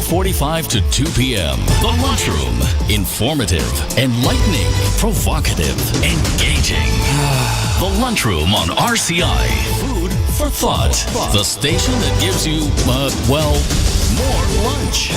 12:45 to 2 p.m. The Lunchroom. Informative, enlightening, provocative, engaging. The Lunchroom on RCI. Food for thought. The station that gives you, more lunch.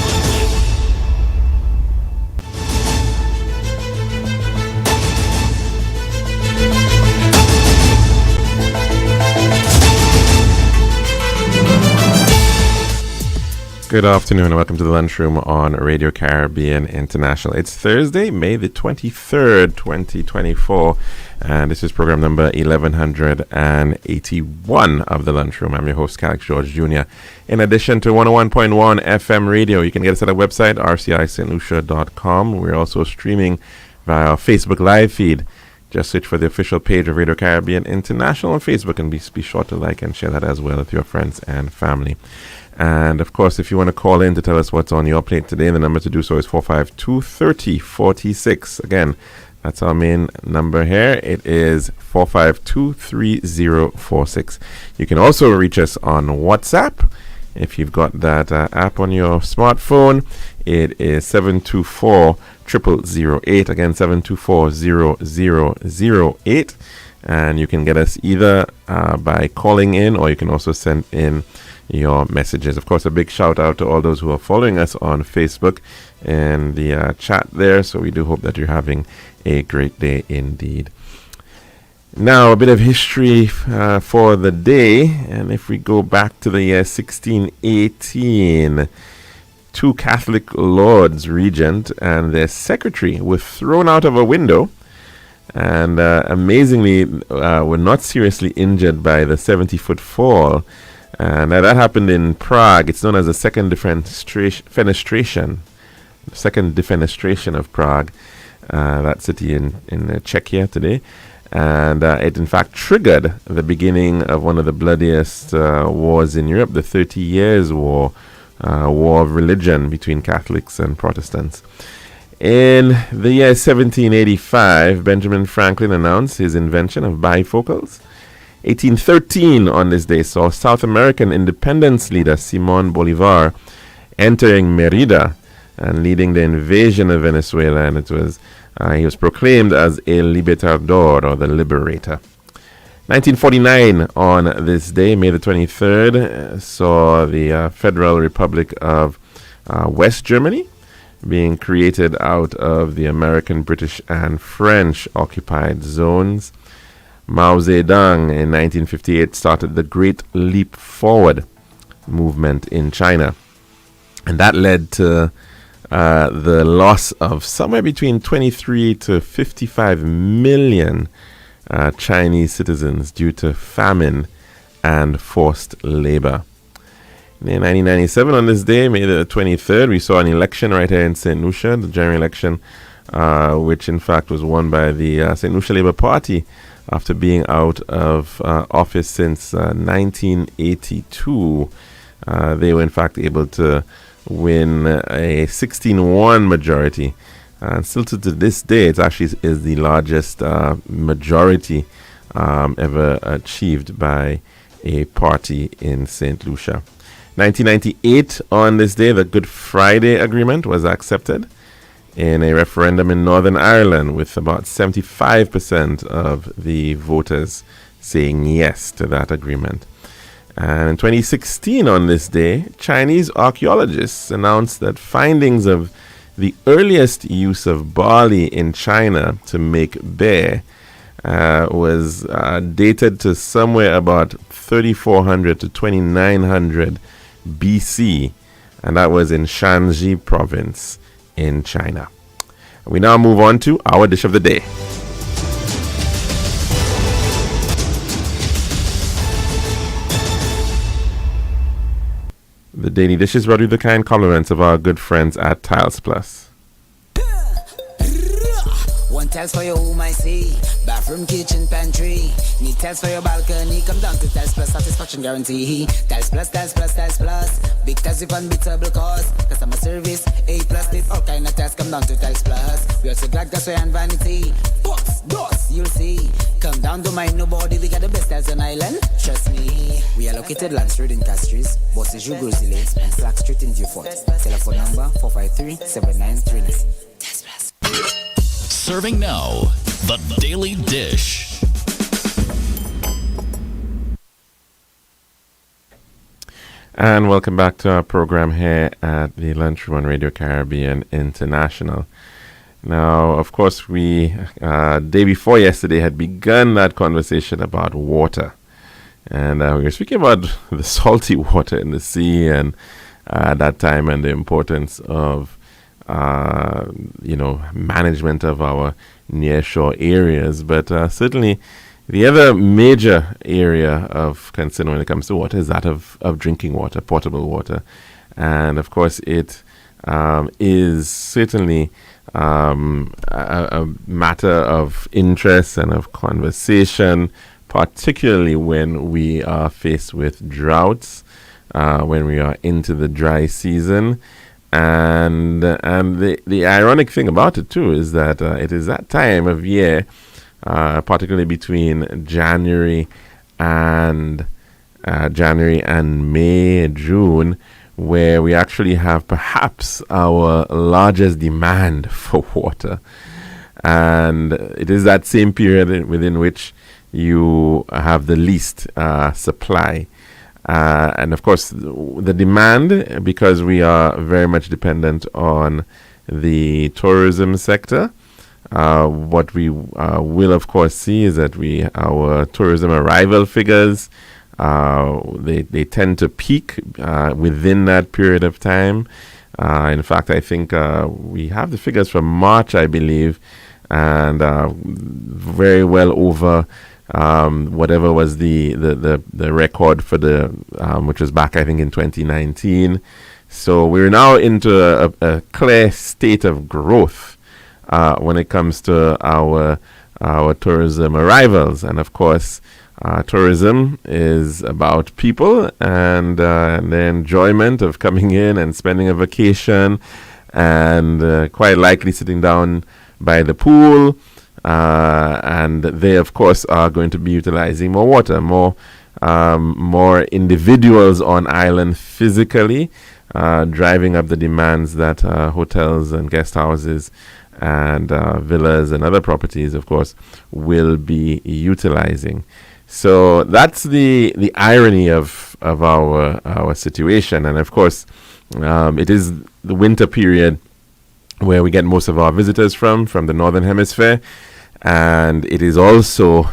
Good afternoon and welcome to the Lunchroom on Radio Caribbean International. It's Thursday, May the 23rd, 2024, and this is program number 1181 of the Lunchroom. I'm your host, Calix George Jr. In addition to 101.1 FM radio, you can get us at our website, rcistlucia.com. We're also streaming via our Facebook live feed. Just search for the official page of Radio Caribbean International on Facebook and be sure to like and share that as well with your friends and family. And of course, if you want to call in to tell us what's on your plate today, the number to do so is 452-3046. Again, that's our main number here. It is 452-3046. You can also reach us on WhatsApp. If you've got that app on your smartphone, it is 724-0008. Again, 724-0008. And you can get us either by calling in, or you can also send in your messages. Of course, a big shout out to all those who are following us on Facebook and the chat there. So we do hope that you're having a great day indeed. Now, a bit of history for the day. And if we go back to the year 1618, two Catholic lords, regent and their secretary, were thrown out of a window and amazingly were not seriously injured by the 70-foot fall. And that happened in Prague. It's known as the second defenestration of Prague, that city in Czechia today. And it in fact triggered the beginning of one of the bloodiest wars in Europe, the 30 Years' War, war of religion between Catholics and Protestants. In the year 1785, Benjamin Franklin announced his invention of bifocals. 1813 on this day saw South American independence leader Simón Bolívar entering Mérida and leading the invasion of Venezuela, and it was he was proclaimed as a libertador, or the liberator. 1949 on this day, May the 23rd, saw the Federal Republic of West Germany being created out of the American, British, and French occupied zones. Mao Zedong in 1958 started the Great Leap Forward movement in China. And that led to the loss of somewhere between 23 to 55 million Chinese citizens due to famine and forced labor. In 1997, on this day, May the 23rd, we saw an election right here in St. Lucia, the general election, which in fact was won by the St. Lucia Labour Party, after being out of office since 1982. They were in fact able to win a 16-1 majority. And still to this day, it actually is the largest majority ever achieved by a party in St. Lucia. 1998, on this day, the Good Friday Agreement was accepted in a referendum in Northern Ireland, with about 75% of the voters saying yes to that agreement. And in 2016, on this day, Chinese archaeologists announced that findings of the earliest use of barley in China to make beer was dated to somewhere about 3400 to 2900 BC, and that was in Shanxi province in China. We now move on to our dish of the day. The daily dish is brought with the kind compliments of our good friends at Tiles Plus. One tiles for your home, I see. Bathroom, kitchen, pantry. Need tiles for your balcony. Come down to Tiles Plus, satisfaction guarantee. Tiles Plus, Tiles Plus, Tiles Plus. Big tiles with unbeatable cost. Customer service, A+. There's all kind of tiles. Come down to Tiles Plus. We also glad that's and vanity. Box, doors, you'll see. Come down down, don't mind nobody. We got the best as an island. Trust me. We are located Land Street in Castries, Bosses Rue Grizzly, and Flag Street in Beaufort. Telephone number 453-7939. Serving now, the Daily Dish. And welcome back to our program here at the Lunchroom on Radio Caribbean International. Now, of course, we, day before yesterday, had begun that conversation about water. And we were speaking about the salty water in the sea and at that time and the importance of, management of our nearshore areas. But certainly, the other major area of concern when it comes to water is that of drinking water, potable water. And of course, it is certainly a matter of interest and of conversation, particularly when we are faced with droughts, when we are into the dry season. And the ironic thing about it, too, is that it is that time of year, particularly between January and May, June, where we actually have perhaps our largest demand for water. And it is that same period within which you have the least supply. And of course, the demand, because we are very much dependent on the tourism sector, what we will, of course, see is that our tourism arrival figures, they tend to peak within that period of time. In fact, I think we have the figures from March, I believe, and very well over whatever was the record for which was back, I think, in 2019. So we're now into a clear state of growth when it comes to our tourism arrivals. And of course, tourism is about people and the enjoyment of coming in and spending a vacation and quite likely sitting down by the pool. And they, of course, are going to be utilizing more water, more individuals on island physically, driving up the demands that hotels and guest houses and villas and other properties, of course, will be utilizing. So that's the irony of our situation. And of course, it is the winter period where we get most of our visitors from the Northern Hemisphere. And it is also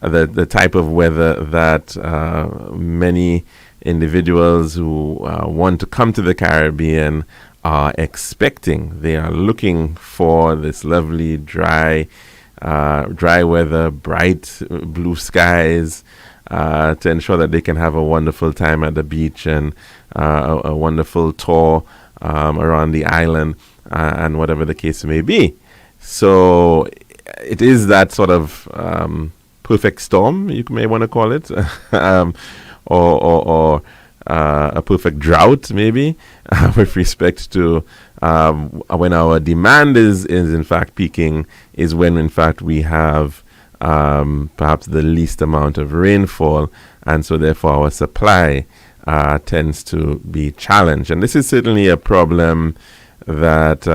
the type of weather that many individuals who want to come to the Caribbean are expecting. They are looking for this lovely dry weather, bright blue skies, to ensure that they can have a wonderful time at the beach and a wonderful tour around the island and whatever the case may be. So it is that sort of perfect storm, you may want to call it, or a perfect drought, maybe, with respect to when our demand is in fact peaking, is when in fact we have perhaps the least amount of rainfall, and so therefore our supply tends to be challenged. And this is certainly a problem that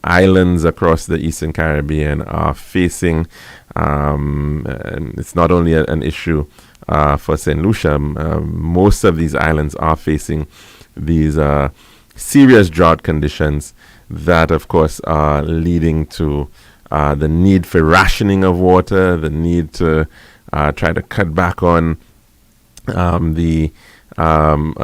islands across the Eastern Caribbean are facing. It's not only an issue for St. Lucia. Most of these islands are facing these serious drought conditions that, of course, are leading to the need for rationing of water, the need to try to cut back on on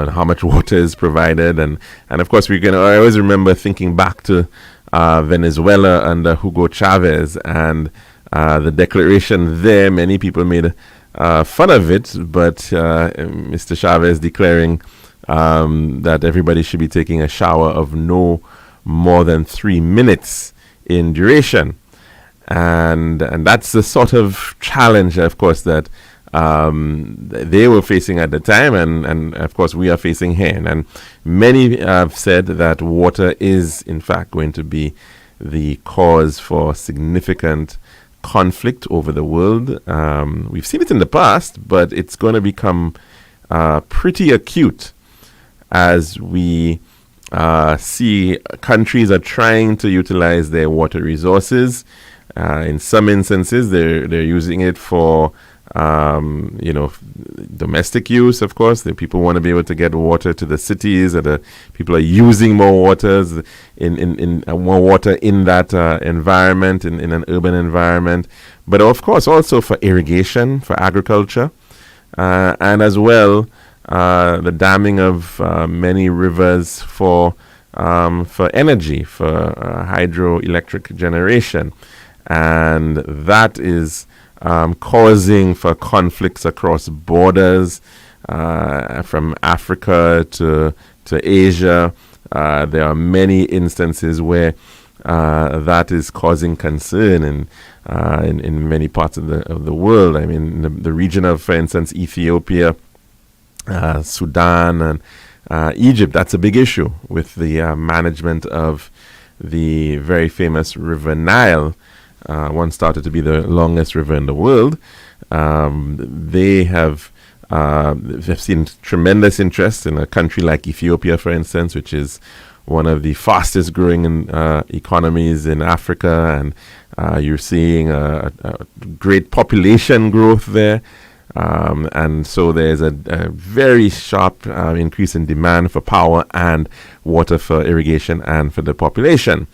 how much water is provided. And of course, I always remember thinking back to Venezuela under Hugo Chavez and the declaration there. Many people made fun of it, but Mr. Chavez declaring that everybody should be taking a shower of no more than 3 minutes in duration. And that's the sort of challenge, of course, that they were facing at the time, and of course we are facing here. And many have said that water is in fact going to be the cause for significant conflict over the world. We've seen it in the past, but it's going to become pretty acute as we see countries are trying to utilize their water resources. In some instances, they're using it for domestic use. Of course, the people want to be able to get water to the cities, and the people are using more waters in more water in that environment, in an urban environment. But of course, also for irrigation, for agriculture, and as well the damming of many rivers for energy, for hydroelectric generation, and that is causing for conflicts across borders, from Africa to Asia. There are many instances where that is causing concern in many parts of the world. I mean, the region of, for instance, Ethiopia, Sudan, and Egypt. That's a big issue with the management of the very famous River Nile. Once started to be the longest river in the world. They have seen tremendous interest in a country like Ethiopia, for instance, which is one of the fastest growing economies in Africa, and you're seeing a great population growth there. And so there's a very sharp increase in demand for power and water for irrigation and for the population.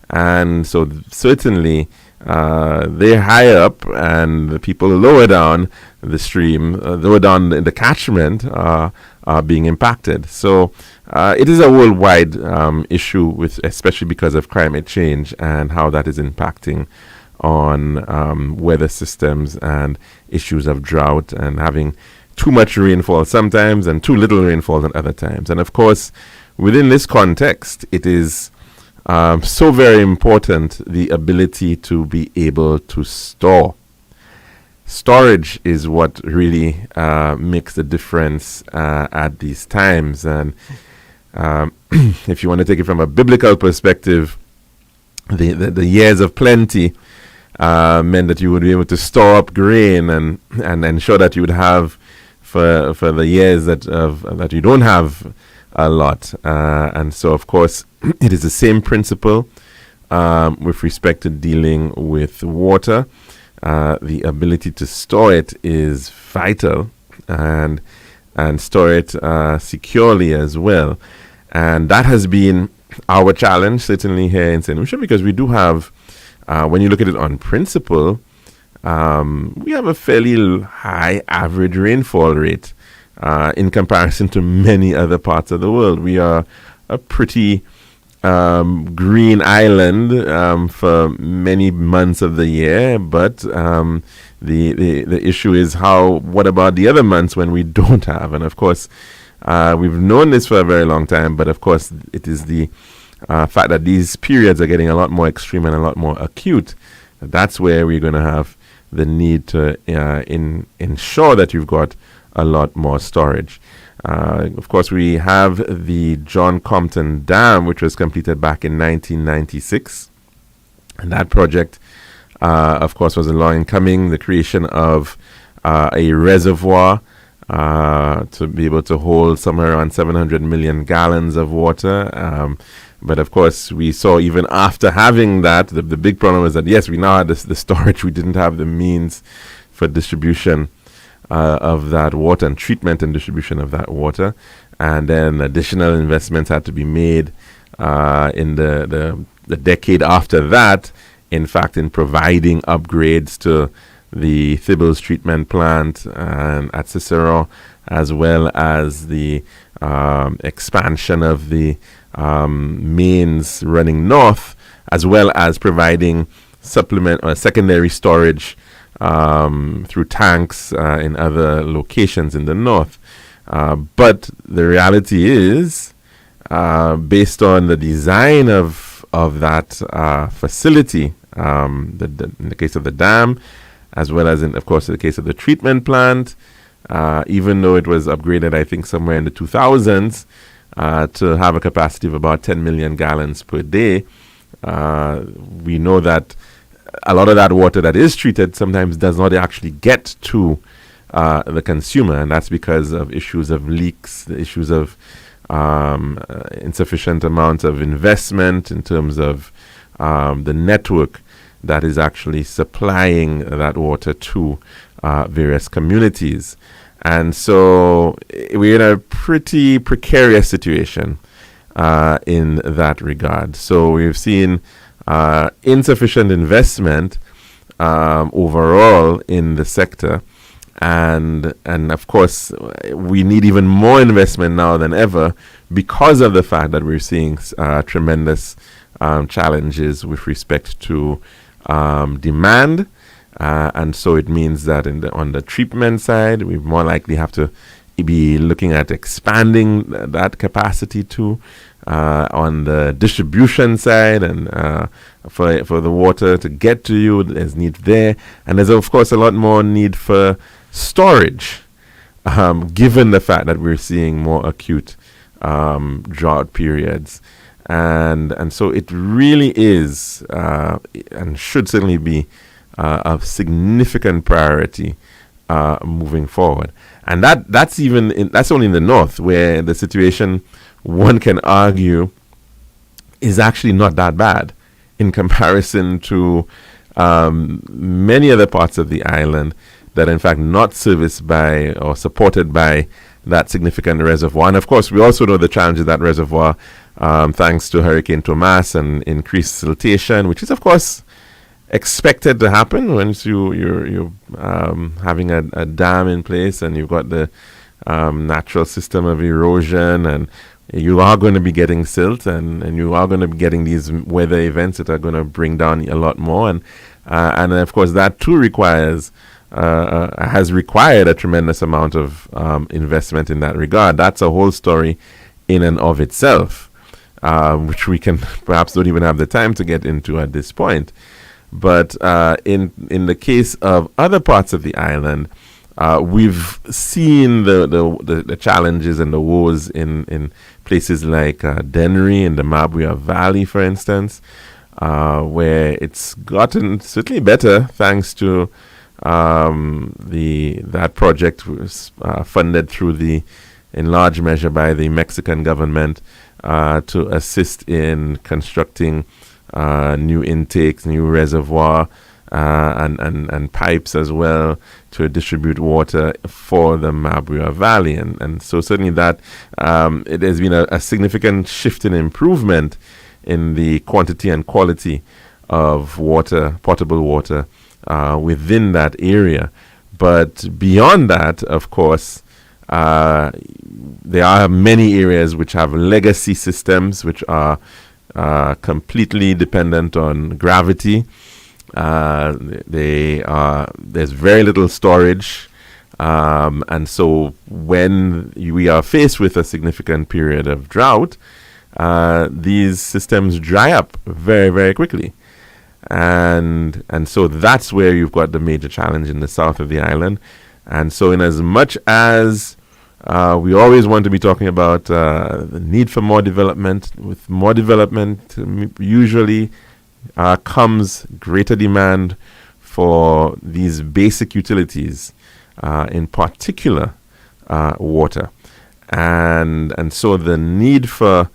And so certainly they're higher up, and the people lower down the stream, lower down the catchment, are being impacted. So it is a worldwide issue, especially because of climate change and how that is impacting on weather systems and issues of drought and having too much rainfall sometimes and too little rainfall at other times. And of course, within this context, it is so very important, the ability to be able to store. Storage is what really makes the difference at these times. And if you want to take it from a biblical perspective, the years of plenty meant that you would be able to store up grain and ensure that you would have for the years that you don't have a lot. And so, of course, it is the same principle with respect to dealing with water. The ability to store it is vital, and store it securely as well. And that has been our challenge, certainly here in St. Lucia, because we do have, when you look at it on principle, we have a fairly high average rainfall rate in comparison to many other parts of the world. We are a pretty green island for many months of the year, but the issue is what about the other months when we don't have? And of course, we've known this for a very long time, but of course it is the fact that these periods are getting a lot more extreme and a lot more acute. That's where we're going to have the need to ensure that you've got a lot more storage. Of course, we have the John Compton Dam, which was completed back in 1996. And that project, of course, was a long in coming, the creation of a reservoir to be able to hold somewhere around 700 million gallons of water. But of course, we saw even after having that, the big problem was that, yes, we now had the storage. We didn't have the means for distribution of that water and treatment and distribution of that water. And then additional investments had to be made in the decade after that, in fact, in providing upgrades to the Thibbles treatment plant at Cicero, as well as the expansion of the mains running north, as well as providing supplement or secondary storage through tanks in other locations in the north. But the reality is, based on the design of that facility, in the case of the dam, as well as in, of course, in the case of the treatment plant, even though it was upgraded, I think, somewhere in the 2000s to have a capacity of about 10 million gallons per day, we know that a lot of that water that is treated sometimes does not actually get to the consumer, and that's because of issues of leaks, the issues of insufficient amounts of investment in terms of the network that is actually supplying that water to various communities. And so we're in a pretty precarious situation in that regard. So we've seen insufficient investment overall in the sector. And of course, we need even more investment now than ever because of the fact that we're seeing tremendous challenges with respect to demand. And so it means that on the treatment side, we more likely have to be looking at expanding that capacity too. On the distribution side, and for the water to get to you, there's need there. And there's, of course, a lot more need for storage, given the fact that we're seeing more acute drought periods. And so it really is and should certainly be a significant priority moving forward. And that's only in the north, where the situation, one can argue, is actually not that bad in comparison to many other parts of the island that are in fact not serviced by or supported by that significant reservoir. And of course, we also know the challenge of that reservoir, thanks to Hurricane Tomas and increased siltation, which is of course expected to happen once you're having a dam in place and you've got the natural system of erosion, and you are going to be getting silt, and you are going to be getting these weather events that are going to bring down a lot more. And of course, that too has required a tremendous amount of investment in that regard. That's a whole story in and of itself, which we can perhaps don't even have the time to get into at this point. But in the case of other parts of the island, we've seen the challenges and the woes in places like Dennery in the Mabuya Valley, for instance, where it's gotten certainly better thanks to that project was funded in large measure by the Mexican government to assist in constructing new intakes, new reservoir, and pipes as well to distribute water for the Mabuya Valley. And so certainly that it has been a significant shift in improvement in the quantity and quality of water, potable water, within that area. But beyond that, of course, there are many areas which have legacy systems which are completely dependent on gravity. There's very little storage, and so when we are faced with a significant period of drought, these systems dry up very, very quickly. And so that's where you've got the major challenge in the south of the island. And so in as much as we always want to be talking about the need for more development, with more development usually comes greater demand for these basic utilities, in particular water. And so the need for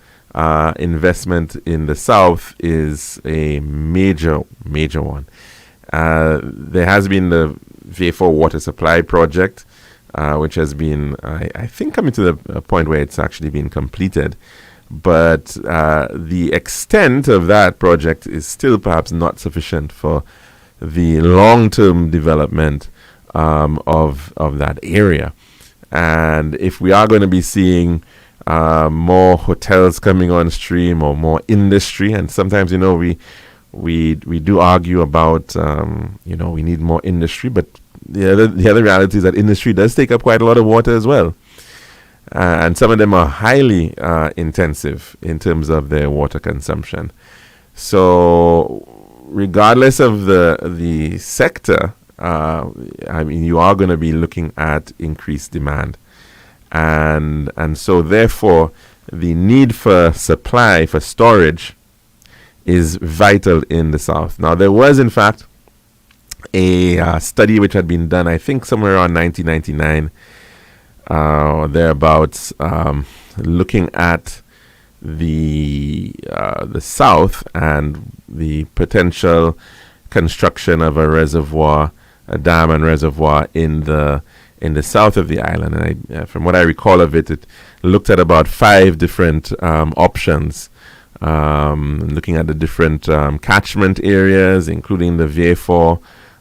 investment in the south is a major one. There has been the V4 water supply project, which has been, I think, coming to the point where it's actually been completed. But the extent of that project is still perhaps not sufficient for the long-term development of that area. And if we are going to be seeing more hotels coming on stream or more industry, and sometimes, we do argue about, we need more industry, but the other reality is that industry does take up quite a lot of water as well. And some of them are highly intensive in terms of their water consumption. So regardless of the sector, you are going to be looking at increased demand. And so therefore, the need for supply, for storage, is vital in the south. Now, there was, in fact, a study which had been done, I think, somewhere around 1999 or thereabouts, looking at the south and the potential construction of a reservoir, a dam and reservoir in the south of the island. And from what I recall of it, it looked at about 5 different options, looking at the different catchment areas, including the Vieux-Fort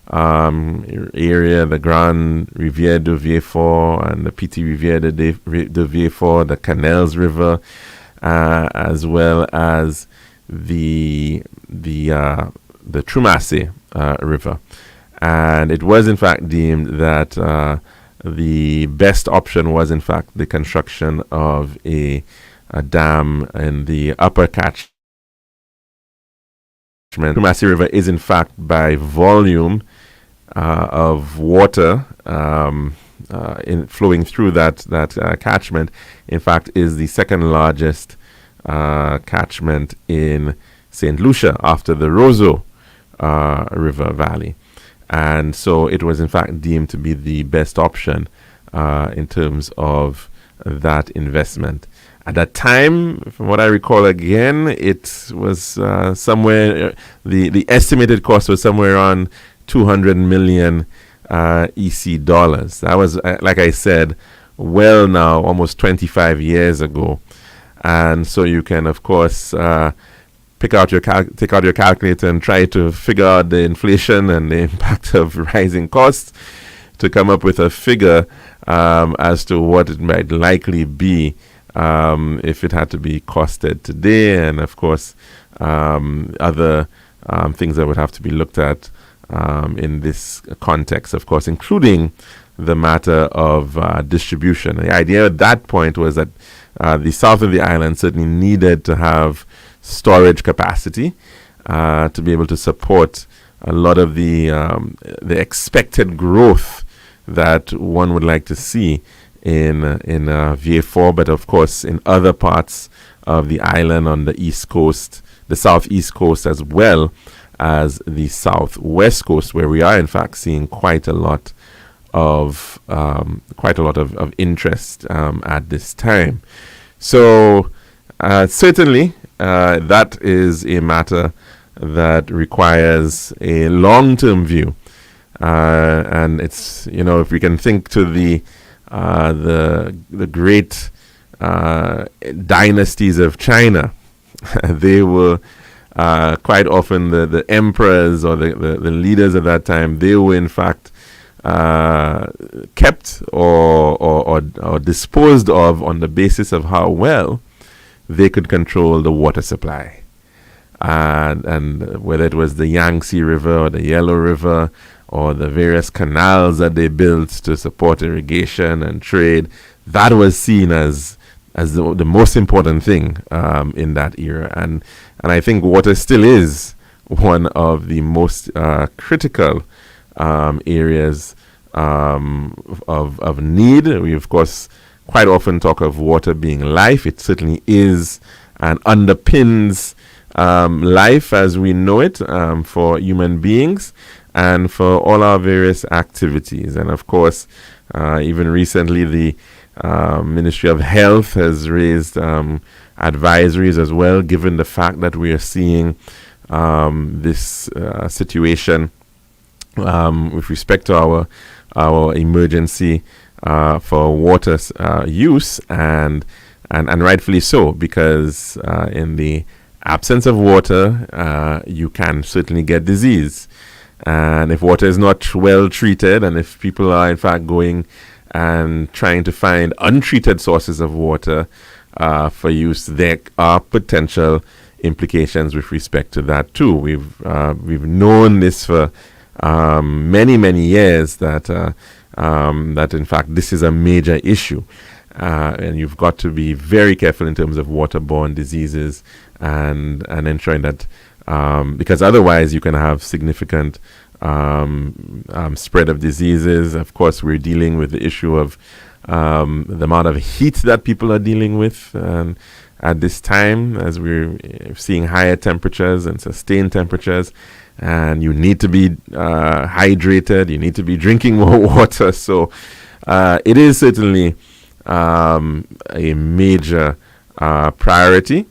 area, the Grand Rivière de Vieux-Fort and the Petit Rivière de Vieux-Fort, the Canals River, as well as the Trumasse River. And it was in fact deemed that the best option was in fact the construction of a dam in the upper catchment. Trumasse River is in fact, by volume of water flowing through that catchment, in fact, is the second largest catchment in St. Lucia after the Roseau River Valley. And so it was in fact deemed to be the best option in terms of that investment. At that time, from what I recall again, it was somewhere, the estimated cost was somewhere around 200 million EC dollars. That was, like I said, well now, almost 25 years ago. And so you can, of course, take out your calculator and try to figure out the inflation and the impact of rising costs to come up with a figure as to what it might likely be if it had to be costed today, and of course other things that would have to be looked at in this context, of course, including the matter of distribution. The idea at that point was that the south of the island certainly needed to have storage capacity to be able to support a lot of the expected growth that one would like to see in Vieux-Fort, but of course in other parts of the island on the east coast, the southeast coast, as well as the southwest coast, where we are in fact seeing quite a lot of interest at this time. So certainly that is a matter that requires a long-term view, and it's, if we can think to the great dynasties of China, they were quite often the emperors or the leaders at that time. They were in fact kept or disposed of on the basis of how well they could control the water supply, and whether it was the Yangtze River or the Yellow River or the various canals that they built to support irrigation and trade, that was seen as the most important thing in that era. And I think water still is one of the most critical areas of need. We, of course, quite often talk of water being life. It certainly is and underpins life as we know it for human beings and for all our various activities. And of course, even recently, the Ministry of Health has raised advisories as well, given the fact that we are seeing this situation with respect to our emergency for water use, and rightfully so, because in the absence of water, you can certainly get disease. And if water is not well treated, and if people are in fact going and trying to find untreated sources of water for use, there are potential implications with respect to that too. We've known this for many years that in fact this is a major issue, and you've got to be very careful in terms of waterborne diseases and ensuring that because otherwise you can have significant spread of diseases. Of course, we're dealing with the issue of the amount of heat that people are dealing with at this time, as we're seeing higher temperatures and sustained temperatures. and you need to be hydrated. You need to be drinking more water. So it is certainly a major priority,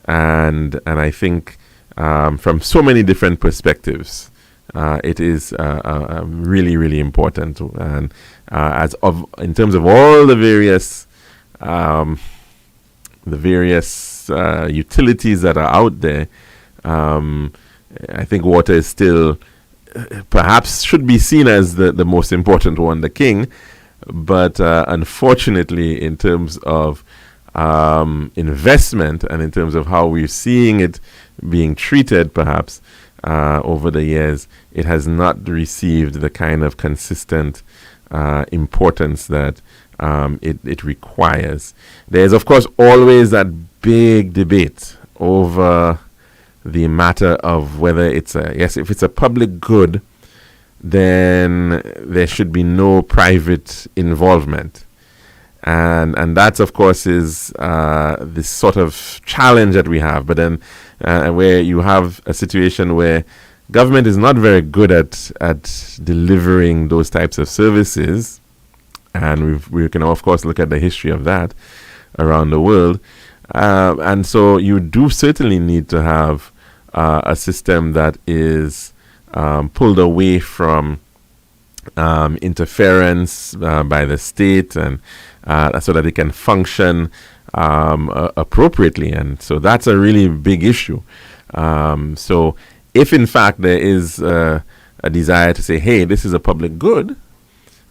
and I think from so many different perspectives, it is really, really important. And in terms of all the various utilities that are out there, I think water is still perhaps should be seen as the most important one, the king. But unfortunately, in terms of investment and in terms of how we're seeing it being treated, perhaps over the years, it has not received the kind of consistent importance that it requires. There's, of course, always that big debate over the matter of whether if it's a public good, then there should be no private involvement. And that, of course, is this sort of challenge that we have. But then where you have a situation where government is not very good at delivering those types of services, and we can, of course, look at the history of that around the world. And so you do certainly need to have a system that is pulled away from interference by the state, and so that it can function appropriately. And so that's a really big issue. So if in fact there is a desire to say, hey, this is a public good,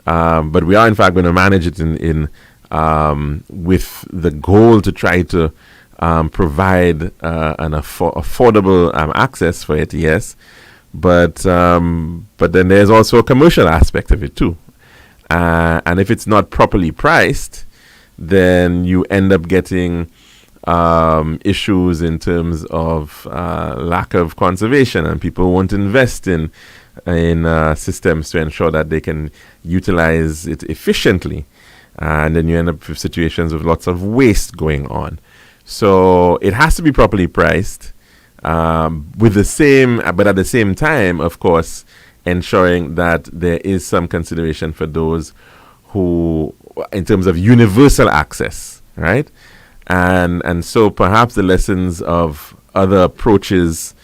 but we are in fact going to manage it in with the goal to try to provide an affordable access for it, yes. But then there's also a commercial aspect of it too. And if it's not properly priced, then you end up getting issues in terms of lack of conservation, and people won't invest in systems to ensure that they can utilize it efficiently. And then you end up with situations with lots of waste going on. So it has to be properly priced, but at the same time, of course, ensuring that there is some consideration for those who, in terms of universal access, right? And so perhaps the lessons of other approaches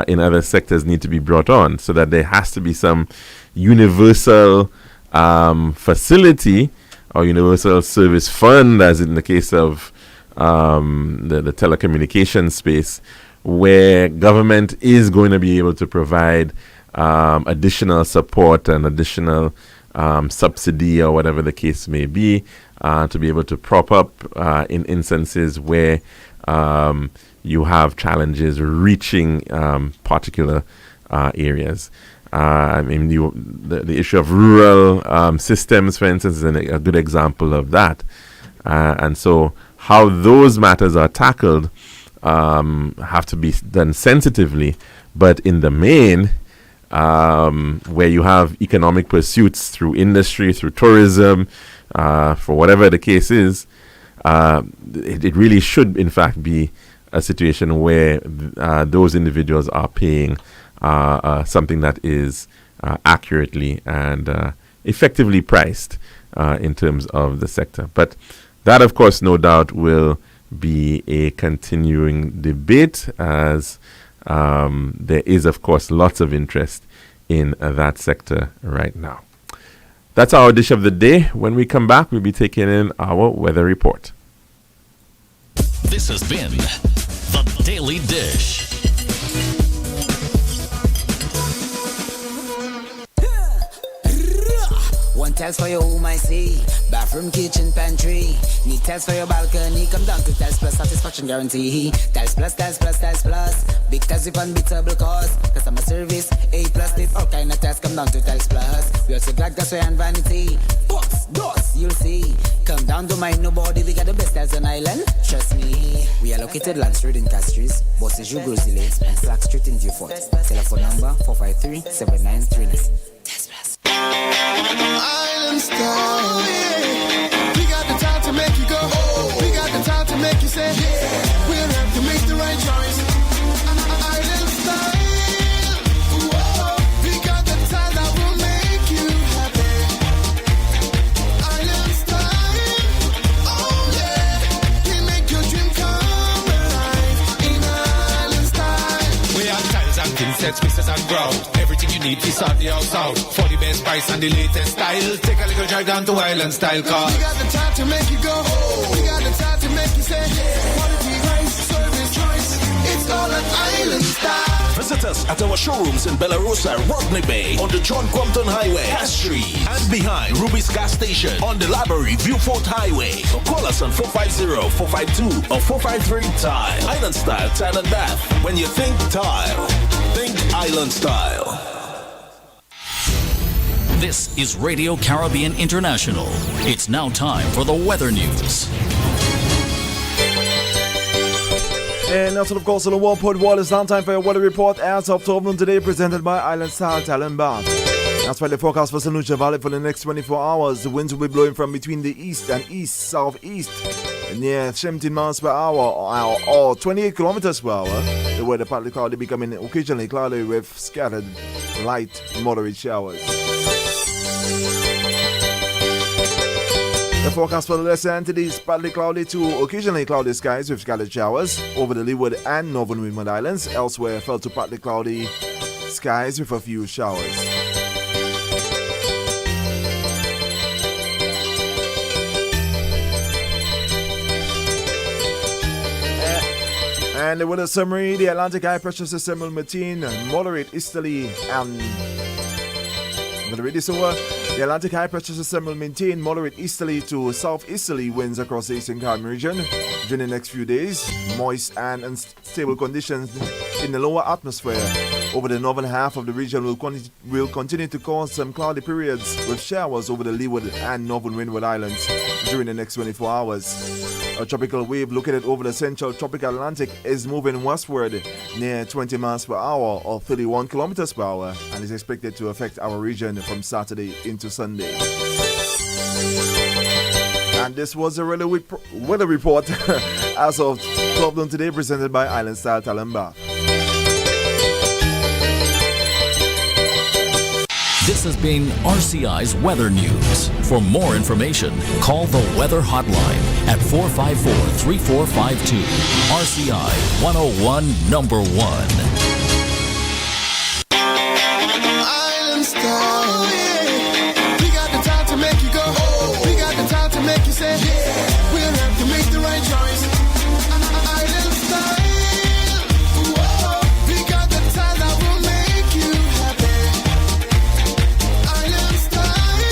in other sectors need to be brought on, so that there has to be some universal facility or universal service fund, as in the case of the telecommunications space, where government is going to be able to provide additional support and additional subsidy, or whatever the case may be, to be able to prop up in instances where you have challenges reaching particular areas. I mean, the issue of rural systems, for instance, is a good example of that. And so how those matters are tackled have to be done sensitively, but in the main, where you have economic pursuits through industry, through tourism, for whatever the case is, it really should, in fact, be a situation where those individuals are paying something that is accurately and effectively priced in terms of the sector. But that, of course, no doubt will be a continuing debate, as there is, of course, lots of interest in that sector right now. That's our dish of the day. When we come back, we'll be taking in our weather report. This has been The Daily Dish. One tiles for your home, I see. Bathroom, kitchen, pantry. Need tiles for your balcony. Come down to Tiles Plus, satisfaction guarantee. Tiles Plus, Tiles Plus, Tiles Plus. Big tiles with unbeatable cost. Customer service, A+. There's all kind of tiles. Come down to Tiles Plus. We also got glassware and vanity. Books, doors, you'll see. Come down to mind nobody. We got the best tiles on island. Trust me. We are located Land Street in Castries, Bosses Ju Grosile, and Slack Street in Beaufort. Telephone number 453-7939. Island style. We got the time to make you go. We got the time to make you say, we'll have to make the right choice. Island style. something, set spaces and ground. Everything you need to sort the house out. For the best price and the latest style. Take a little drive down to Island Style Car. We got the time to make you go. We got the time to make you say, quality, price, service, choice. It's all an Island Style. Visit us at our showrooms in Belarus, Rodney Bay, on the John Compton Highway, Cass Street, and behind Ruby's Gas Station on the Library Viewfort Highway. So call us on 450-452 or 453-TILE. Island Style Tile and Bath. When you think tile, think Island Style. This is Radio Caribbean International. It's now time for the weather news. And that's of course on the 1.1. It's now time for your weather report as of 12 noon today, presented by Island Style Talent Bath. That's why the forecast for St. Lucia Valley for the next 24 hours. The winds will be blowing from between the east and east-southeast near 17 miles per hour or 28 kilometers per hour. The weather partly cloudy, becoming occasionally cloudy with scattered light moderate showers. The forecast for the lesser entities, partly cloudy to occasionally cloudy skies with scattered showers over the Leeward and Northern Windward Islands. Elsewhere, fell to partly cloudy skies with a few showers. And the weather summary, the Atlantic high pressure system will maintain moderate easterly and the Atlantic high pressure system will maintain moderate easterly to southeasterly winds across the Eastern Caribbean region during the next few days. Moist and unstable conditions in the lower atmosphere over the northern half of the region will continue to cause some cloudy periods with showers over the Leeward and Northern Windward Islands during the next 24 hours. A tropical wave located over the central tropical Atlantic is moving westward near 20 miles per hour or 31 kilometers per hour and is expected to affect our region from Saturday into Sunday. And this was a weather report as of 12 noon today, presented by Island Style Talent Bath. This has been RCI's Weather News. For more information, call the Weather Hotline at 454-3452. RCI 101 number 1. Island Style, yeah. We got the time to make you go. We got the time to make you say, we'll have to make the right choice. Island Style. Whoa. We got the time that will make you happy. Island Style.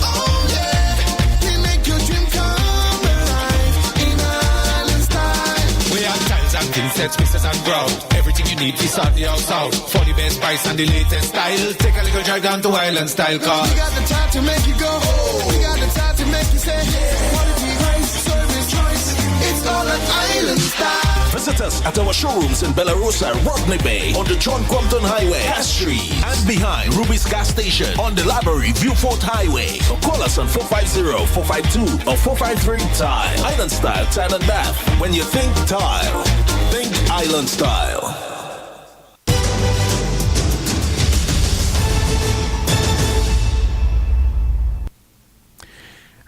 Oh yeah. We make your dream come alive in Island Style. We have tiles and thin set spaces and ground. Everything you need to sort the house out. For the best price and the latest style. Take a little drive down to Island Style Car. We got the time to make you go. We got the time to make you say, quality, price, service, choice. It's all an Island Style. Visit us at our showrooms in Belarus, Rodney Bay, on the John Compton Highway, Cass Street, and behind Ruby's Gas Station on the Library Viewfort Highway. So call us on 450-452 or 453-TILE. Island Style Tile and Bath. When you think tile, think Island Style.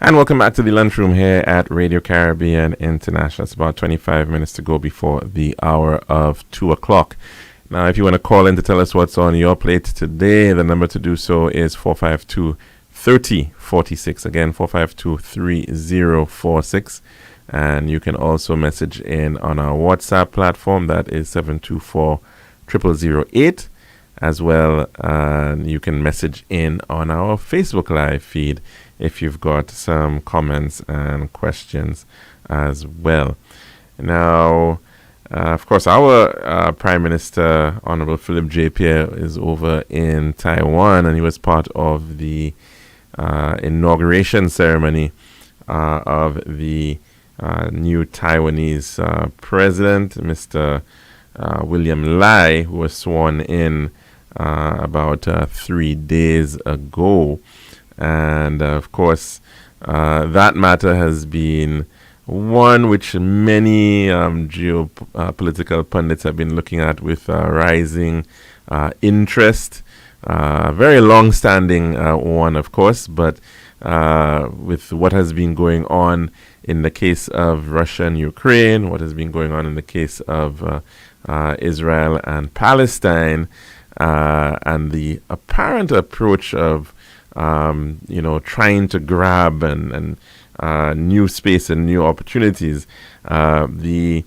And welcome back to the lunchroom here at Radio Caribbean International. It's about 25 minutes to go before the hour of 2 o'clock. Now, if you want to call in to tell us what's on your plate today, the number to do so is 452-3046. Again, 452-3046. And you can also message in on our WhatsApp platform. That is 724-0008. As well, you can message in on our Facebook Live feed if you've got some comments and questions as well. Now, of course, our Prime Minister, Honorable Philip J. Pierre, is over in Taiwan, and he was part of the inauguration ceremony of the new Taiwanese president, Mr. William Lai, who was sworn in about 3 days ago. And of course, that matter has been one which many geopolitical pundits have been looking at with rising interest. Very long-standing one, of course, but with what has been going on in the case of Russia and Ukraine, what has been going on in the case of Israel and Palestine, and the apparent approach of trying to grab and new space and new opportunities. The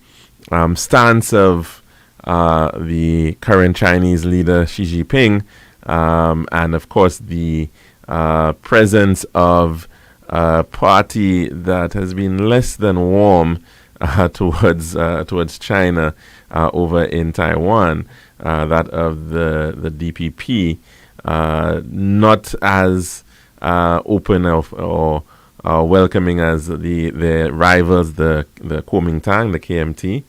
stance of the current Chinese leader Xi Jinping, and of course the presence of a party that has been less than warm towards China over in Taiwan, that of the DPP, not as open or welcoming as the rivals, the Kuomintang, the KMT,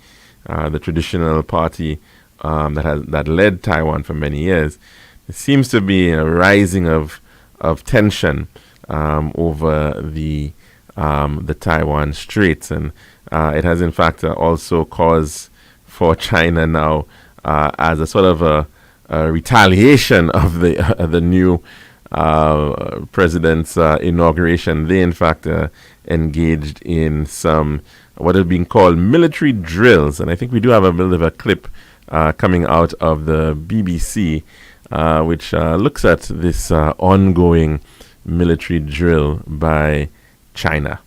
the traditional party that led Taiwan for many years. There seems to be a rising of tension over the Taiwan Straits, and it has in fact also caused for China now as a sort of a retaliation of the new president's inauguration. They in fact engaged in some what are being called military drills, and I think we do have a bit of a clip coming out of the BBC which looks at this ongoing military drill by China.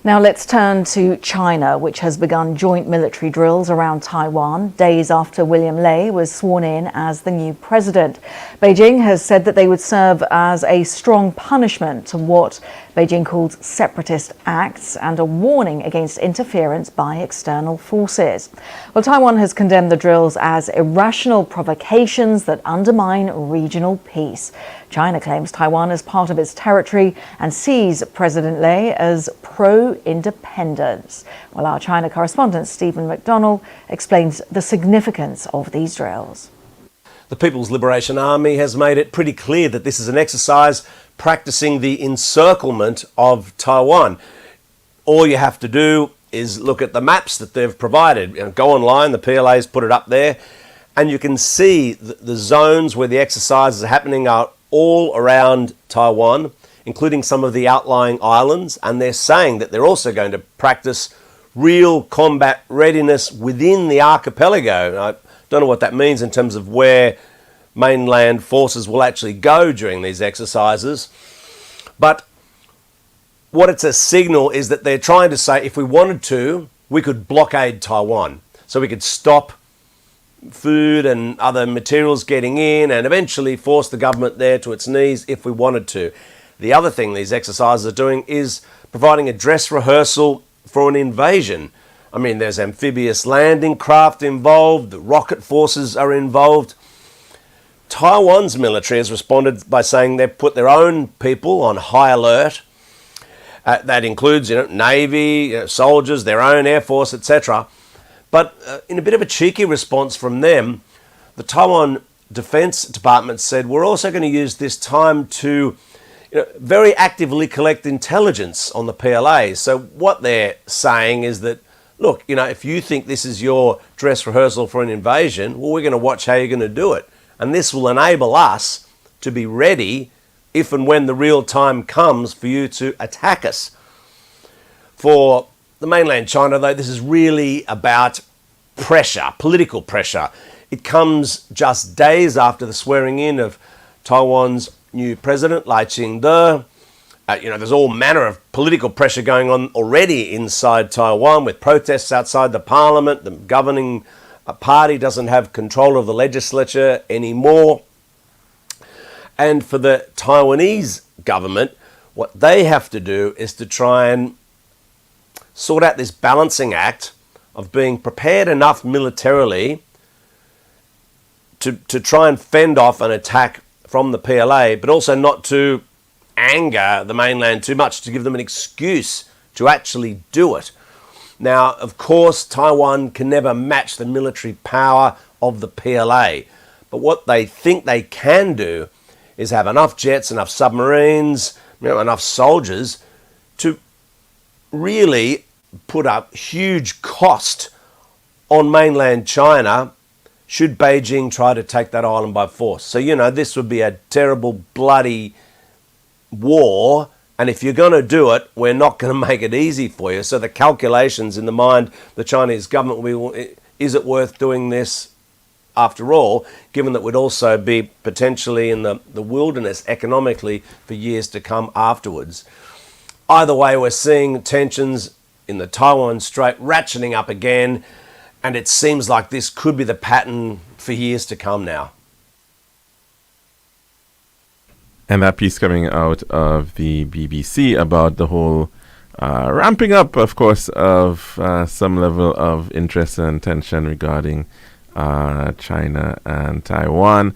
Now let's turn to China, which has begun joint military drills around Taiwan days after William Lai was sworn in as the new president. Beijing has said that they would serve as a strong punishment to what Beijing called separatist acts and a warning against interference by external forces. Well, Taiwan has condemned the drills as irrational provocations that undermine regional peace. China claims Taiwan as part of its territory and sees President Lai as pro-independence. Well, our China correspondent Stephen McDonnell explains the significance of these drills. The People's Liberation Army has made it pretty clear that this is an exercise practicing the encirclement of Taiwan. All you have to do is look at the maps that they've provided. Go online, the PLA's put it up there, and you can see the zones where the exercises are happening are all around Taiwan, including some of the outlying islands, and they're saying that they're also going to practice real combat readiness within the archipelago. I don't know what that means in terms of where mainland forces will actually go during these exercises, but what it's a signal is that they're trying to say if we wanted to, we could blockade Taiwan, so we could stop food and other materials getting in and eventually force the government there to its knees if we wanted to. The other thing these exercises are doing is providing a dress rehearsal for an invasion. I mean, there's amphibious landing craft involved, the rocket forces are involved. Taiwan's military has responded by saying they've put their own people on high alert. That includes, Navy, soldiers, their own Air Force, etc. But in a bit of a cheeky response from them, the Taiwan Defense Department said, we're also going to use this time to very actively collect intelligence on the PLA. So what they're saying is that, look, if you think this is your dress rehearsal for an invasion, well, we're going to watch how you're going to do it. And this will enable us to be ready if and when the real time comes for you to attack us. For the mainland China, though, this is really about pressure, political pressure. It comes just days after the swearing in of Taiwan's new president, Lai Ching-te. There's all manner of political pressure going on already inside Taiwan with protests outside the parliament. The governing party doesn't have control of the legislature anymore. And for the Taiwanese government, what they have to do is to try and sort out this balancing act of being prepared enough militarily to try and fend off an attack from the PLA, but also not to anger the mainland too much, to give them an excuse to actually do it. Now, of course, Taiwan can never match the military power of the PLA, but what they think they can do is have enough jets, enough submarines, enough soldiers to really put up huge cost on mainland China should Beijing try to take that island by force. So, this would be a terrible, bloody war, and if you're going to do it, we're not going to make it easy for you. So the calculations in the mind of the Chinese government will be, is it worth doing this after all, given that we'd also be potentially in the wilderness economically for years to come afterwards? Either way, we're seeing tensions in the Taiwan Strait ratcheting up again, and it seems like this could be the pattern for years to come now. And that piece coming out of the BBC about the whole ramping up, of course, of some level of interest and tension regarding China and Taiwan.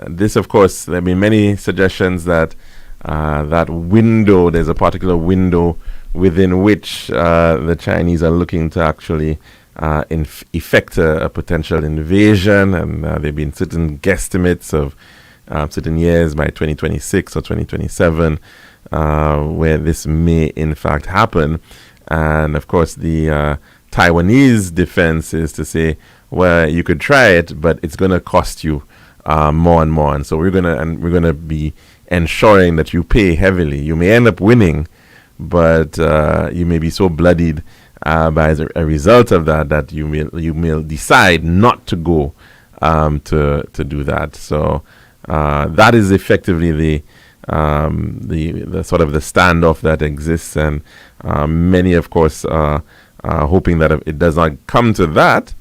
This, of course, there have been many suggestions that there's a particular window within which the Chinese are looking to actually effect a potential invasion, and there have been certain guesstimates of certain years by 2026 or 2027 where this may in fact happen. And of course the Taiwanese defense is to say, well, you could try it, but it's going to cost you more and more, and so we're gonna be ensuring that you pay heavily. You may end up winning, but you may be so bloodied by a result of that you may decide not to go to do that. So that is effectively the sort of the standoff that exists, and many, of course, are hoping that it does not come to that,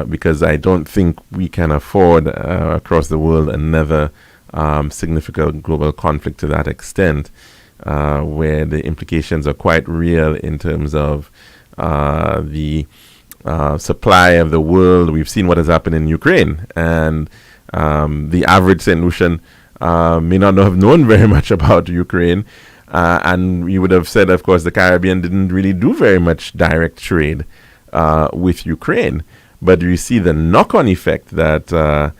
because I don't think we can afford across the world another significant global conflict to that extent, where the implications are quite real in terms of the supply of the world. We've seen what has happened in Ukraine, and the average St. Lucian may not have known very much about Ukraine, and you would have said, of course, the Caribbean didn't really do very much direct trade with Ukraine. But you see the knock-on effect that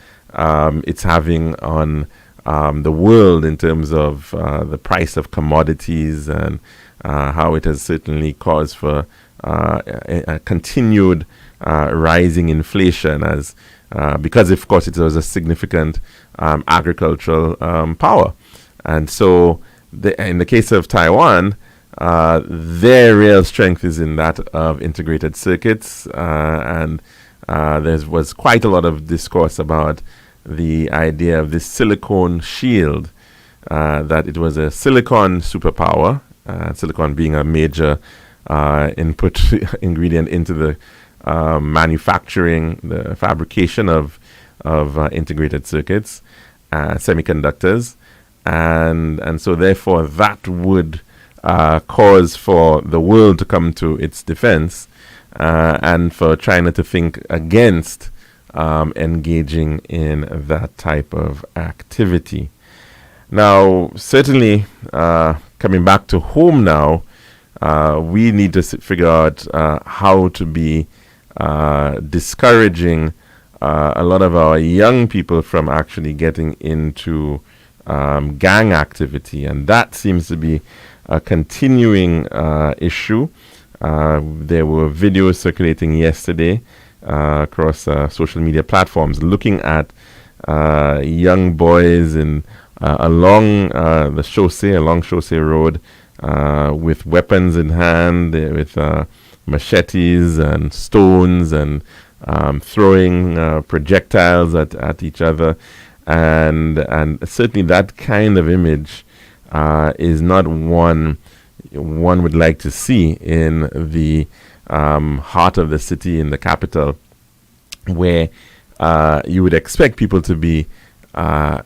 it's having on the world in terms of the price of commodities, and how it has certainly caused for a continued rising inflation, as because, of course, it was a significant agricultural power. And so in the case of Taiwan, their real strength is in that of integrated circuits, and there was quite a lot of discourse about the idea of this silicon shield, that it was a silicon superpower, silicon being a major input ingredient into the manufacturing, the fabrication of integrated circuits, semiconductors, and so therefore that would cause for the world to come to its defense, and for China to think against engaging in that type of activity. Now, certainly, coming back to home now, we need to figure out how to be discouraging a lot of our young people from actually getting into gang activity, and that seems to be a continuing issue. There were videos circulating yesterday across social media platforms looking at young boys along the chaussee, along Chaussee Road, with weapons in hand, with machetes and stones, and throwing projectiles at each other, and certainly that kind of image is not one would like to see in the heart of the city, in the capital, where you would expect people to be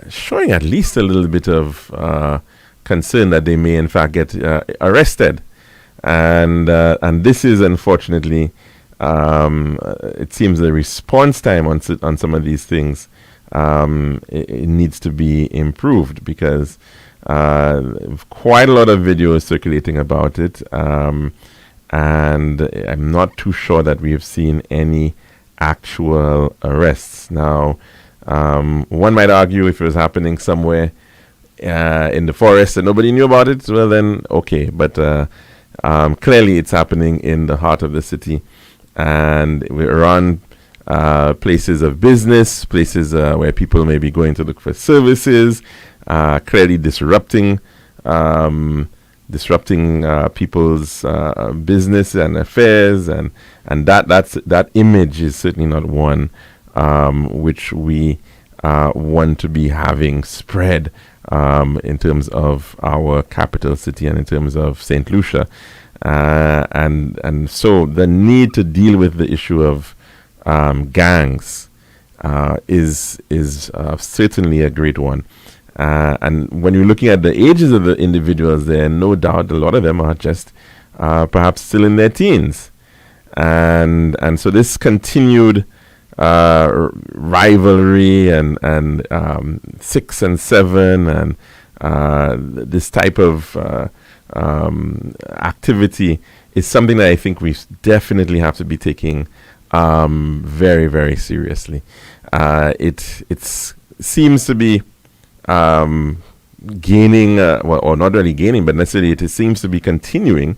showing at least a little bit of concern that they may in fact get arrested, and this is unfortunately, it seems the response time on some of these things it needs to be improved, because quite a lot of videos circulating about it, and I'm not too sure that we have seen any actual arrests. Now, one might argue if it was happening somewhere in the forest and nobody knew about it, well then okay, but clearly it's happening in the heart of the city, and we're around places of business, places where people may be going to look for services, clearly disrupting disrupting people's business and affairs, and that image is certainly not one which we want to be having spread in terms of our capital city and in terms of St. Lucia. And so the need to deal with the issue of gangs is certainly a great one. And when you're looking at the ages of the individuals there, no doubt a lot of them are just perhaps still in their teens. And so this continued rivalry and 6 and 7 and this type of activity is something that I think we definitely have to be taking very, very seriously. It seems to be gaining, or not really gaining, but necessarily it seems to be continuing.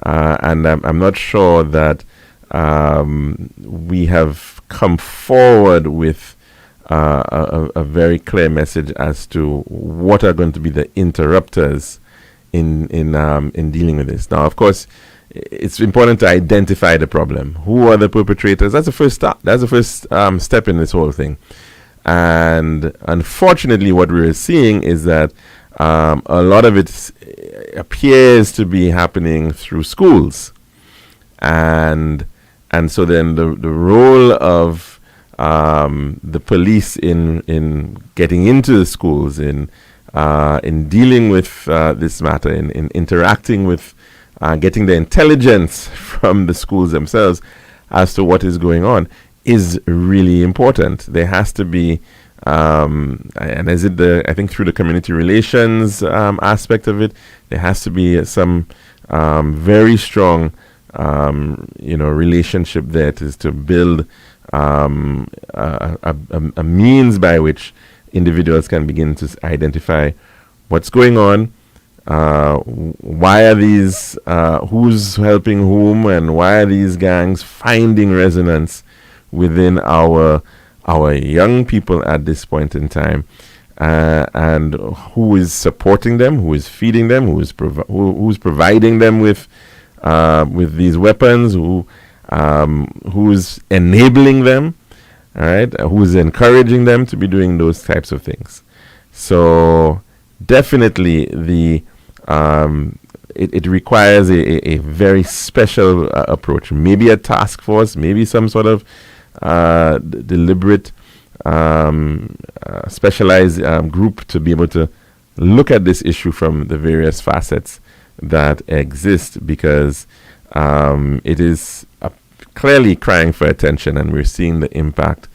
And I'm not sure that we have come forward with a very clear message as to what are going to be the interrupters in dealing with this. Now, of course, it's important to identify the problem. Who are the perpetrators? That's the first step. That's the first step in this whole thing. And unfortunately, what we're seeing is that a lot of it appears to be happening through schools, and so then the role of the police in getting into the schools, in dealing with this matter, in interacting with, getting the intelligence from the schools themselves as to what is going on, is really important. There has to be, and is it I think through the community relations aspect of it, there has to be some very strong, relationship there to build a means by which individuals can begin to identify what's going on, why are these, who's helping whom, and why are these gangs finding resonance within our young people at this point in time, and who is supporting them, who is feeding them, who's providing them with these weapons, who's enabling them, all right, who's encouraging them to be doing those types of things. So definitely it requires a very special approach, maybe a task force, maybe some sort of deliberate specialized group to be able to look at this issue from the various facets that exist, because it is clearly crying for attention, and we're seeing the impact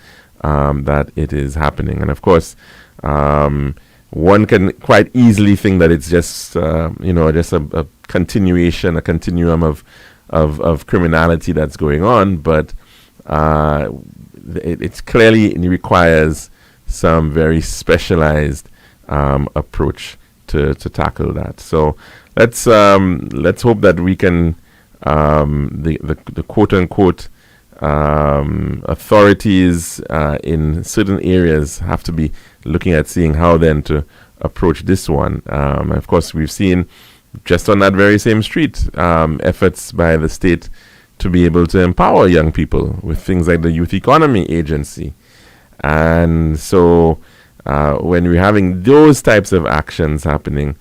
that it is happening. And of course, one can quite easily think that it's just just a continuum of criminality that's going on, but it's clearly requires some very specialized approach to tackle that. So let's hope that we can the quote unquote authorities in certain areas have to be looking at seeing how then to approach this one. Of course, we've seen just on that very same street efforts by the state to be able to empower young people with things like the Youth Economy Agency. And so when we're having those types of actions happening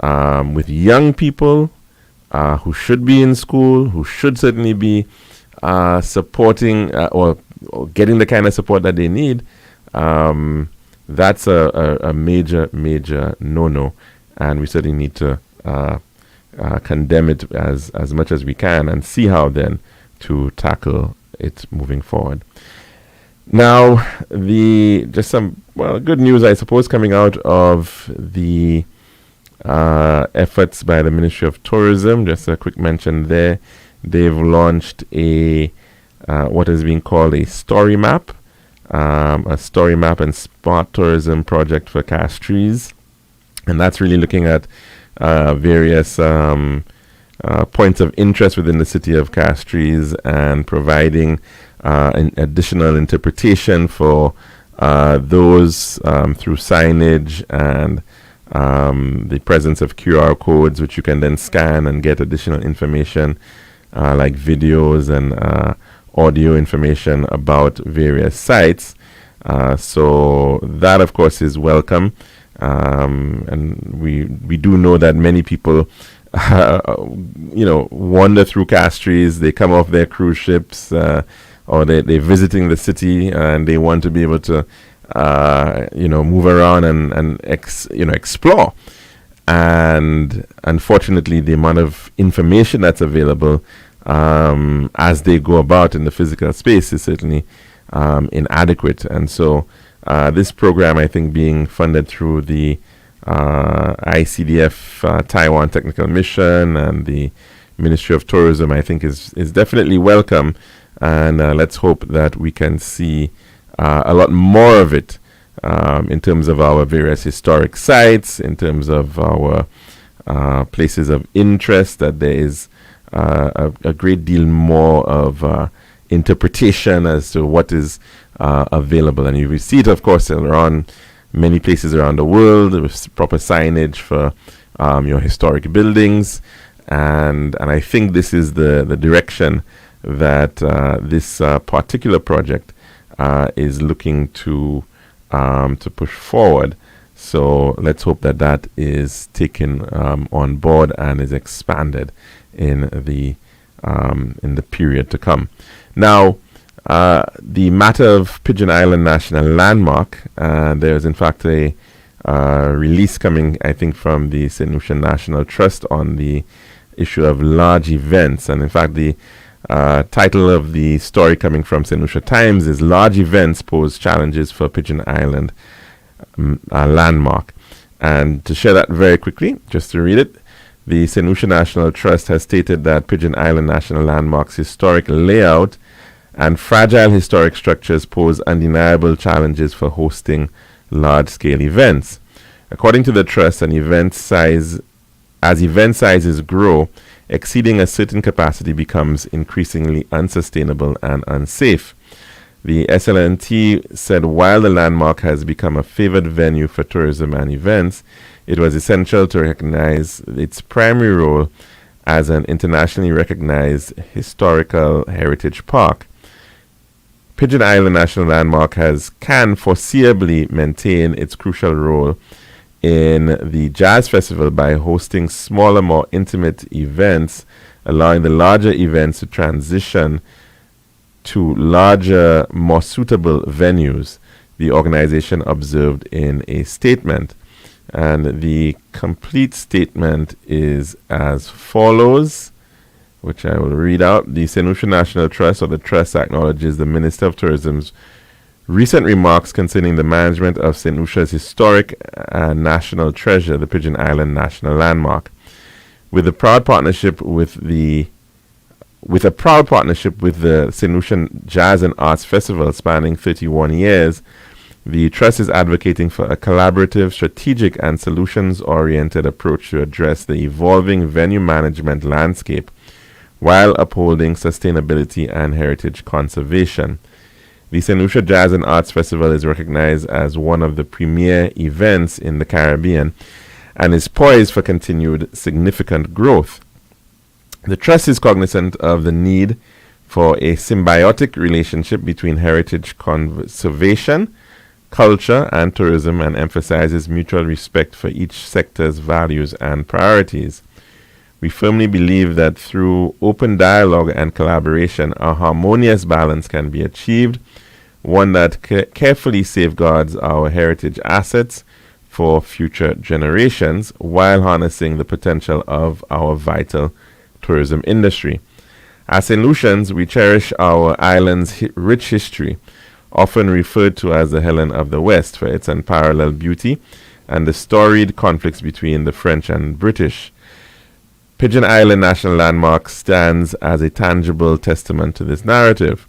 with young people who should be in school, who should certainly be supporting or getting the kind of support that they need, that's a major no-no, and we certainly need to condemn it as much as we can and see how then to tackle it moving forward. Now, just some good news, I suppose, coming out of the efforts by the Ministry of Tourism. Just a quick mention there. They've launched what is being called a story map and smart tourism project for Castries, and that's really looking at various points of interest within the city of Castries and providing an additional interpretation for those through signage and the presence of QR codes, which you can then scan and get additional information like videos and audio information about various sites. So that, of course, is welcome. And we do know that many people, wander through Castries. They come off their cruise ships, or they're visiting the city, and they want to be able to, move around and explore. And unfortunately, the amount of information that's available as they go about in the physical space is certainly inadequate. And so this program, I think, being funded through the ICDF Taiwan Technical Mission and the Ministry of Tourism, I think is definitely welcome. And let's hope that we can see a lot more of it in terms of our various historic sites, in terms of our places of interest, that there is a great deal more of interpretation as to what is available. And you see it, of course, around many places around the world with proper signage for your historic buildings. And I think this is the direction that this particular project is looking to push forward. So let's hope that that is taken on board and is expanded in the period to come. Now, the matter of Pigeon Island National Landmark, there's in fact a release coming, I think, from the St. Lucia National Trust on the issue of large events. And in fact, the title of the story coming from St. Lucia Times is "Large Events Pose Challenges for Pigeon Island Landmark." And to share that very quickly, just to read it, the St. Lucia National Trust has stated that Pigeon Island National Landmark's historic layout and fragile historic structures pose undeniable challenges for hosting large-scale events. According to the Trust, as event sizes grow, exceeding a certain capacity becomes increasingly unsustainable and unsafe. The SLNT said while the landmark has become a favored venue for tourism and events, it was essential to recognize its primary role as an internationally recognized historical heritage park. Pigeon Island National Landmark can foreseeably maintain its crucial role in the Jazz Festival by hosting smaller, more intimate events, allowing the larger events to transition to larger, more suitable venues, the organization observed in a statement. And the complete statement is as follows, which I will read out. The St. Lucia National Trust, or the Trust, acknowledges the Minister of Tourism's recent remarks concerning the management of St. Lucia's historic national treasure, the Pigeon Island National Landmark. With a proud partnership with the St. Lucian Jazz and Arts Festival spanning 31 years, the Trust is advocating for a collaborative, strategic, and solutions-oriented approach to address the evolving venue management landscape while upholding sustainability and heritage conservation. The St. Lucia Jazz and Arts Festival is recognized as one of the premier events in the Caribbean and is poised for continued significant growth. The Trust is cognizant of the need for a symbiotic relationship between heritage conservation, culture, and tourism, and emphasizes mutual respect for each sector's values and priorities. We firmly believe that through open dialogue and collaboration, a harmonious balance can be achieved, one that carefully safeguards our heritage assets for future generations while harnessing the potential of our vital tourism industry. As St. Lucians, we cherish our island's rich history, often referred to as the Helen of the West, for its unparalleled beauty and the storied conflicts between the French and British. Pigeon Island National Landmark stands as a tangible testament to this narrative.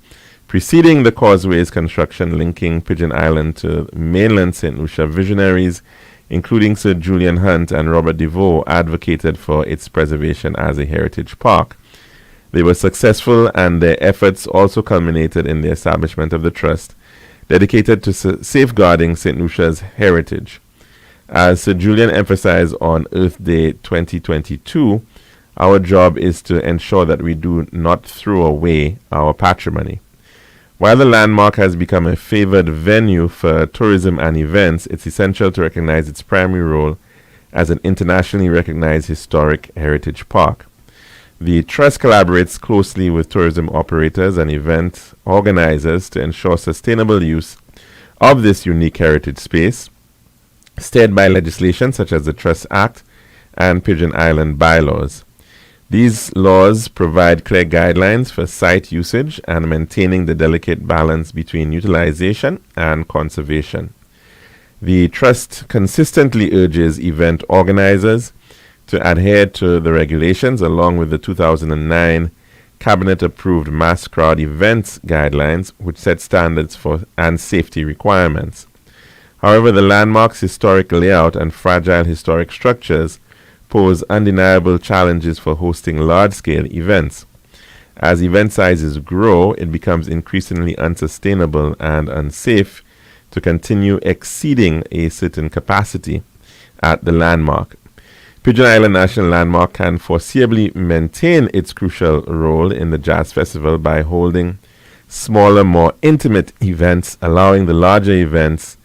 Preceding the causeway's construction linking Pigeon Island to mainland St. Lucia, visionaries including Sir Julian Hunt and Robert DeVoe, advocated for its preservation as a heritage park. They were successful, and their efforts also culminated in the establishment of the Trust, dedicated to safeguarding St. Lucia's heritage. As Sir Julian emphasized on Earth Day 2022, our job is to ensure that we do not throw away our patrimony. While the landmark has become a favored venue for tourism and events, it's essential to recognize its primary role as an internationally recognized historic heritage park. The Trust collaborates closely with tourism operators and event organizers to ensure sustainable use of this unique heritage space, steered by legislation such as the Trust Act and Pigeon Island bylaws. These laws provide clear guidelines for site usage and maintaining the delicate balance between utilization and conservation. The Trust consistently urges event organizers to adhere to the regulations along with the 2009 Cabinet-approved mass crowd events guidelines, which set standards for and safety requirements. However, the landmark's historic layout and fragile historic structures pose undeniable challenges for hosting large-scale events. As event sizes grow, it becomes increasingly unsustainable and unsafe to continue exceeding a certain capacity at the landmark. Pigeon Island National Landmark can foreseeably maintain its crucial role in the Jazz Festival by holding smaller, more intimate events, allowing the larger events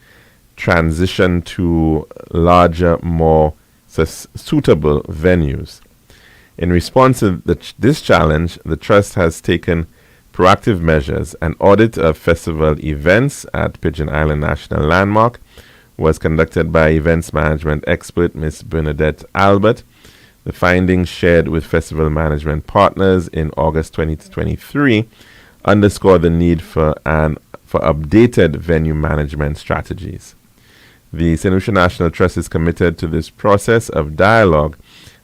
transition to larger, more suitable venues. In response to this challenge, the Trust has taken proactive measures. An audit of festival events at Pigeon Island National Landmark was conducted by events management expert Ms. Bernadette Albert. The findings shared with festival management partners in August 2023 underscore the need for updated venue management strategies. The St. Lucia National Trust is committed to this process of dialogue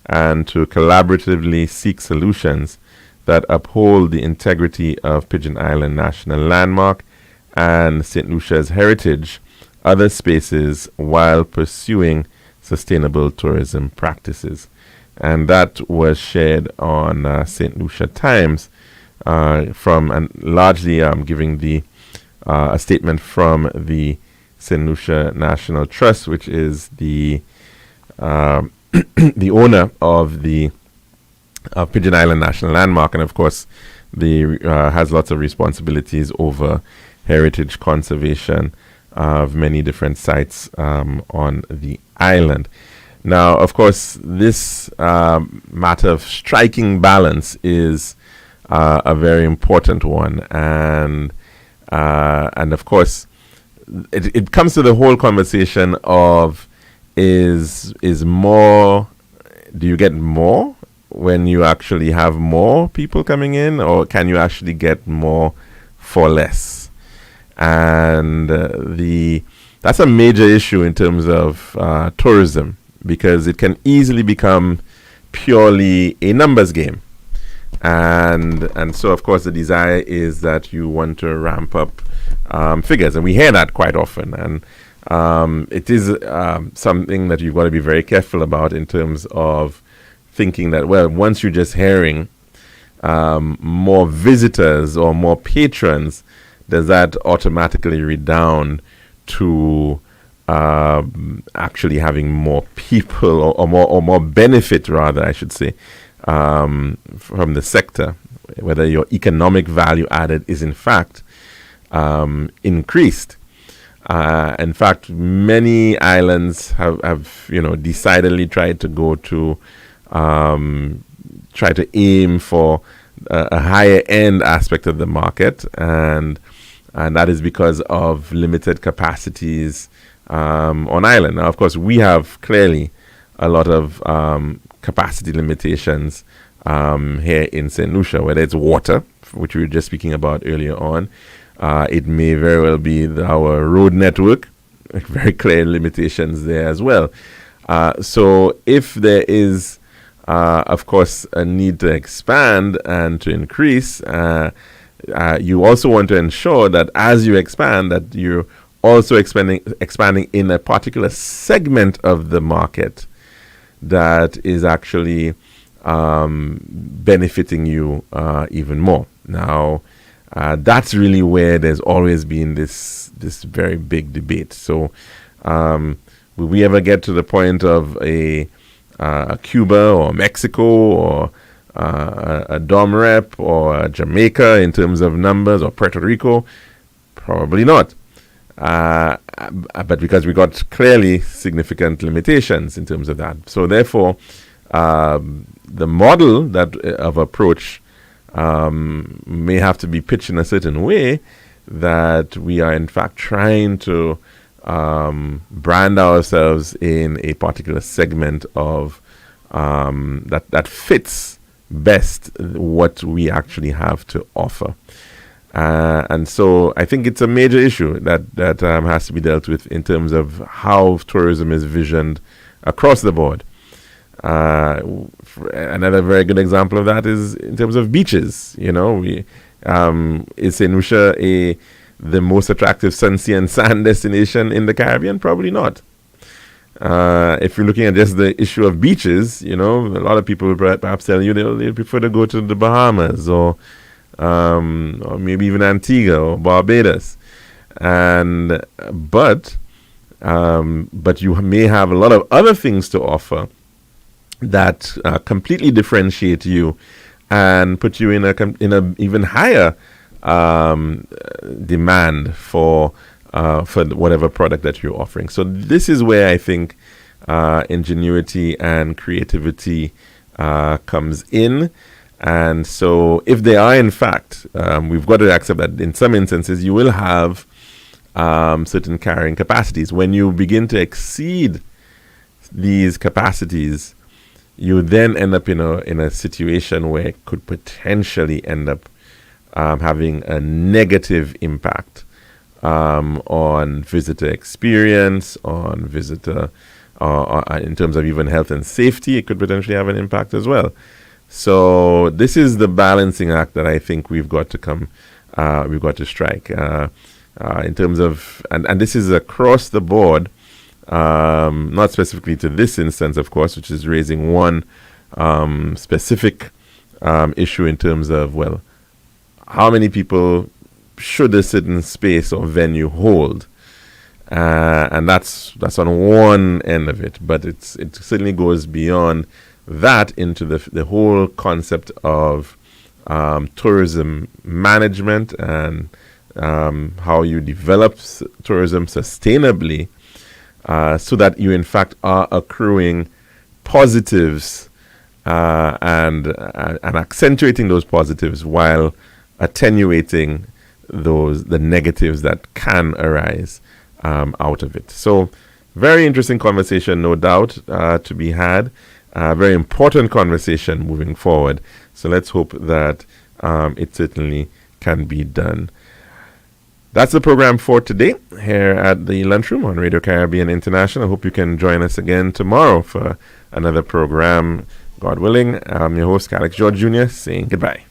and to collaboratively seek solutions that uphold the integrity of Pigeon Island National Landmark and St. Lucia's heritage, other spaces, while pursuing sustainable tourism practices. And that was shared on St. Lucia Times from, and largely giving a statement from the St. Lucia National Trust, which is the the owner of the Pigeon Island National Landmark, and of course, has lots of responsibilities over heritage conservation of many different sites on the island. Now, of course, this matter of striking balance is a very important one, and of course, it comes to the whole conversation of is more, do you get more when you actually have more people coming in, or can you actually get more for less? And that's a major issue in terms of tourism, because it can easily become purely a numbers game. And so, of course, the desire is that you want to ramp up figures, and we hear that quite often. And it is something that you've got to be very careful about in terms of thinking that, well, once you're just hearing more visitors or more patrons, does that automatically redound to actually having more people or more benefit, rather, I should say, from the sector, whether your economic value added is in fact increased. In fact, many islands have decidedly tried to go to try to aim for a higher end aspect of the market, and that is because of limited capacities on island. Now, of course, we have clearly a lot of capacity limitations here in St. Lucia, whether it's water, which we were just speaking about earlier on. It may very well be our road network, very clear limitations there as well. So if there is, of course, a need to expand and to increase, you also want to ensure that as you expand, that you're also expanding in a particular segment of the market that is actually benefiting you even more. Now, that's really where there's always been this very big debate. So will we ever get to the point of a Cuba or Mexico or a Dom Rep or Jamaica in terms of numbers, or Puerto Rico? Probably not. But because we got clearly significant limitations in terms of that. So therefore, the model of approach may have to be pitched in a certain way that we are in fact trying to brand ourselves in a particular segment of that fits best what we actually have to offer. And so I think it's a major issue that has to be dealt with in terms of how tourism is visioned across the board. Another very good example of that is in terms of beaches. Is St. Lucia the most attractive sunsea and sand destination in the Caribbean? Probably not. If you're looking at just the issue of beaches, a lot of people will perhaps tell you they prefer to go to the Bahamas or maybe even Antigua or Barbados, but you may have a lot of other things to offer that completely differentiate you and put you in a even higher demand for whatever product that you're offering. So this is where I think ingenuity and creativity comes in. And so if they are, in fact, we've got to accept that in some instances you will have certain carrying capacities. When you begin to exceed these capacities, you then end up in a situation where it could potentially end up having a negative impact on visitor experience, on visitor, in terms of even health and safety. It could potentially have an impact as well. So this is the balancing act that I think we've got to strike in terms of, and this is across the board, not specifically to this instance, of course, which is raising one specific issue in terms of, well, how many people should a certain space or venue hold? And that's on one end of it, but it certainly goes beyond that into the whole concept of tourism management and how you develop tourism sustainably, so that you in fact are accruing positives and accentuating those positives while attenuating the negatives that can arise out of it. So very interesting conversation, no doubt, to be had. Very important conversation moving forward. So let's hope that it certainly can be done. That's the program for today here at the Lunchroom on Radio Caribbean International. I hope you can join us again tomorrow for another program, God willing. I'm your host, Alex George Jr., saying goodbye.